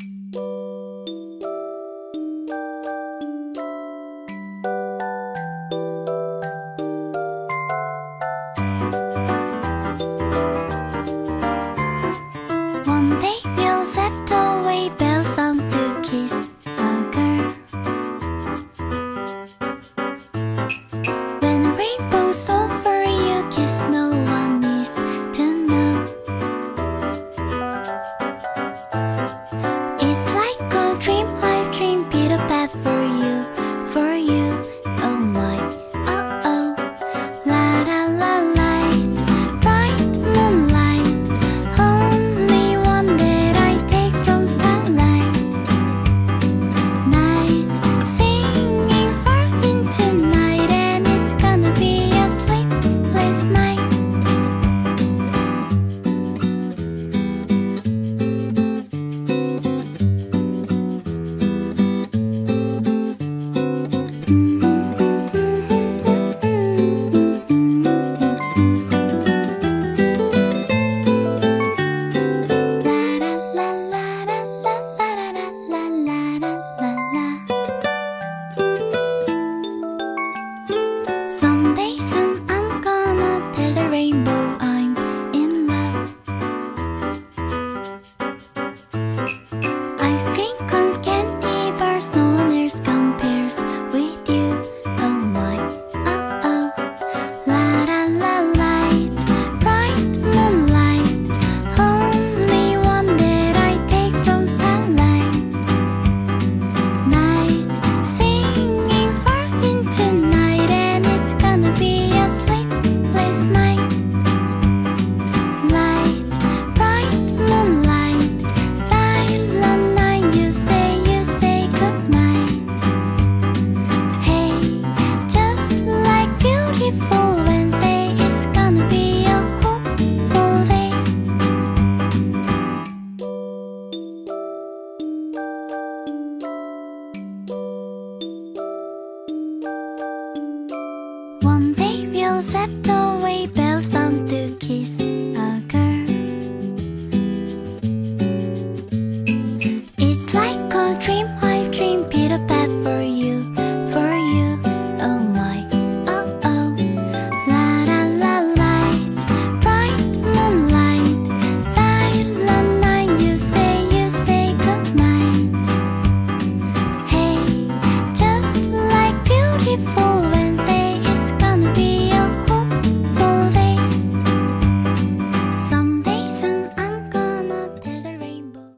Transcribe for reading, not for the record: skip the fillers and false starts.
One day we'll set away bell sounds to kiss a girl. When a rainbow's over, you kiss, no one needs to know. It's like a dream I dream, Peter Pan for you, for you. Oh my, oh oh. La la la light, bright moonlight, only one that I take from starlight. Night, singing far into night, and it's gonna be a sleepless night. Someday soon I'm gonna tell the rainbow I'm in love. Ice cream cones, candy bars, no one else compares with you. Oh my, oh oh. La la la light, bright moonlight, only one that I take from starlight. Night, singing far into night, and it's gonna be a sleepless night. Light, bright moonlight, silent night, you say goodnight. Hey, just like beautiful Wednesday, it's gonna be a hopeful day. One day we'll set the